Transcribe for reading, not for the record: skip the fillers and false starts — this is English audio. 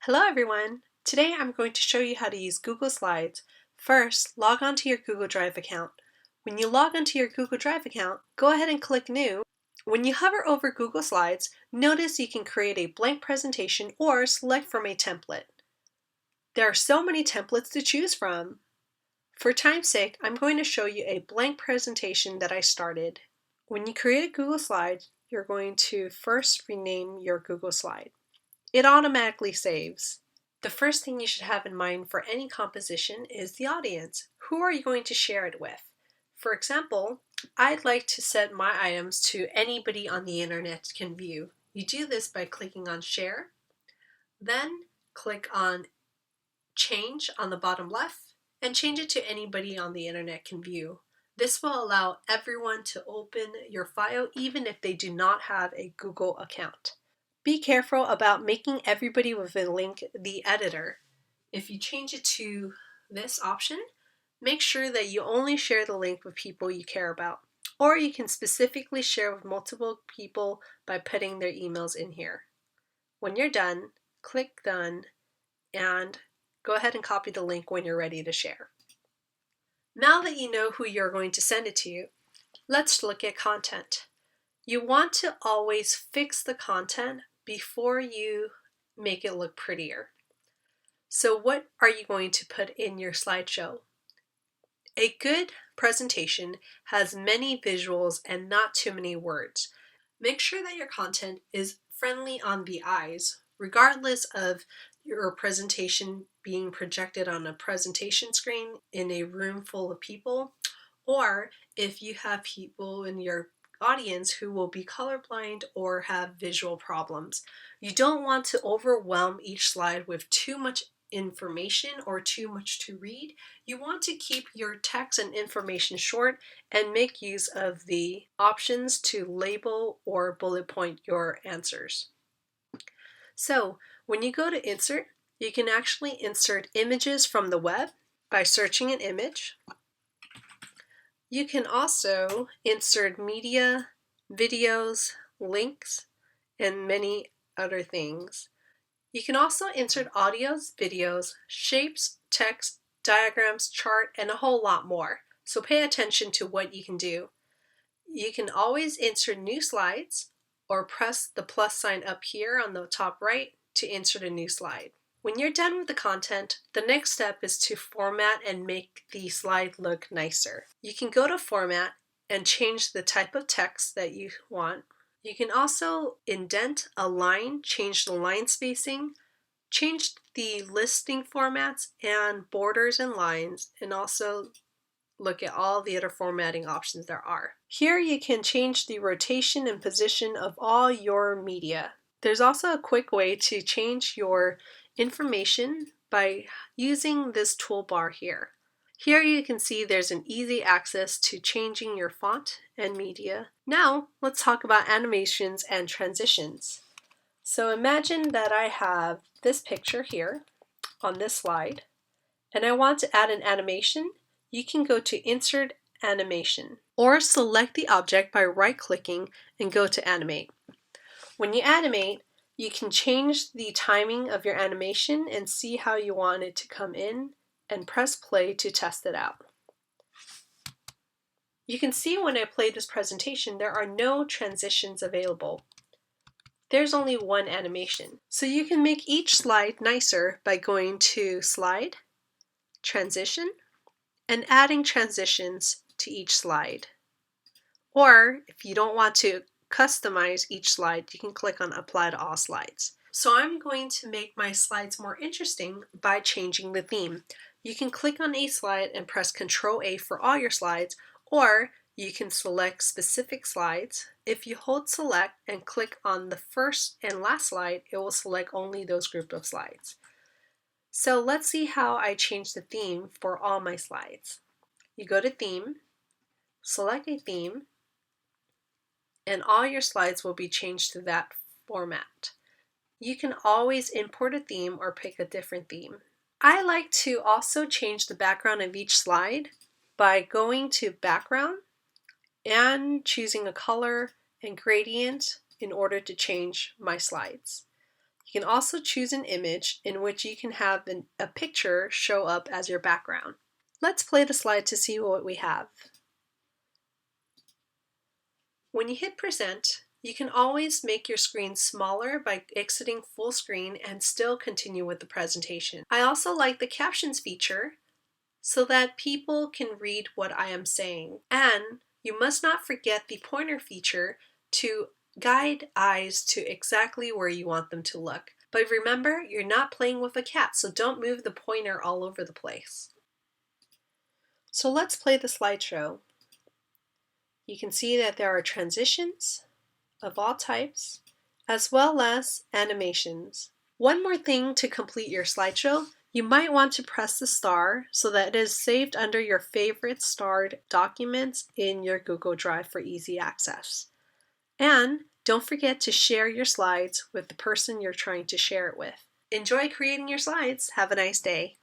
Hello everyone! Today I'm going to show you how to use Google Slides. First, log on to your Google Drive account. When you log onto your Google Drive account, go ahead and click New. When you hover over Google Slides, notice you can create a blank presentation or select from a template. There are so many templates to choose from. For time's sake, I'm going to show you a blank presentation that I started. When you create a Google Slide, you're going to first rename your Google Slide. It automatically saves. The first thing you should have in mind for any composition is the audience. Who are you going to share it with? For example, I'd like to set my items to anybody on the internet can view. You do this by clicking on Share, then click on Change on the bottom left, and change it to anybody on the internet can view. This will allow everyone to open your file even if they do not have a Google account. Be careful about making everybody with a link the editor. If you change it to this option, make sure that you only share the link with people you care about. Or you can specifically share with multiple people by putting their emails in here. When you're done, click Done and go ahead and copy the link when you're ready to share. Now that you know who you're going to send it to, let's look at content. You want to always fix the content before you make it look prettier. So what are you going to put in your slideshow? A good presentation has many visuals and not too many words. Make sure that your content is friendly on the eyes, regardless of your presentation being projected on a presentation screen in a room full of people, or if you have people in your audience who will be colorblind or have visual problems. You don't want to overwhelm each slide with too much information or too much to read. You want to keep your text and information short and make use of the options to label or bullet point your answers. So when you go to insert, you can actually insert images from the web by searching an image. You can also insert media, videos, links, and many other things. You can also insert audios, videos, shapes, text, diagrams, chart, and a whole lot more. So pay attention to what you can do. You can always insert new slides or press the plus sign up here on the top right to insert a new slide. When you're done with the content, the next step is to format and make the slide look nicer. You can go to Format and change the type of text that you want. You can also indent a line, change the line spacing, change the listing formats and borders and lines, and also look at all the other formatting options there are. Here you can change the rotation and position of all your media. There's also a quick way to change your information by using this toolbar here. Here you can see there's an easy access to changing your font and media. Now let's talk about animations and transitions. So imagine that I have this picture here on this slide and I want to add an animation. You can go to Insert Animation or select the object by right-clicking and go to Animate. When you animate, you can change the timing of your animation and see how you want it to come in and press play to test it out. You can see when I play this presentation there are no transitions available. There's only one animation. So you can make each slide nicer by going to Slide, Transition, and adding transitions to each slide. Or if you don't want to customize each slide, you can click on Apply to All Slides. So I'm going to make my slides more interesting by changing the theme. You can click on a slide and press Ctrl A for all your slides, or you can select specific slides. If you hold Select and click on the first and last slide, it will select only those group of slides. So let's see how I change the theme for all my slides. You go to Theme, select a theme, and all your slides will be changed to that format. You can always import a theme or pick a different theme. I like to also change the background of each slide by going to Background and choosing a color and gradient in order to change my slides. You can also choose an image in which you can have a picture show up as your background. Let's play the slide to see what we have. When you hit present, you can always make your screen smaller by exiting full screen and still continue with the presentation. I also like the captions feature so that people can read what I am saying. And you must not forget the pointer feature to guide eyes to exactly where you want them to look. But remember, you're not playing with a cat, so don't move the pointer all over the place. So let's play the slideshow. You can see that there are transitions of all types, as well as animations. One more thing to complete your slideshow, you might want to press the star so that it is saved under your favorite starred documents in your Google Drive for easy access. And don't forget to share your slides with the person you're trying to share it with. Enjoy creating your slides. Have a nice day.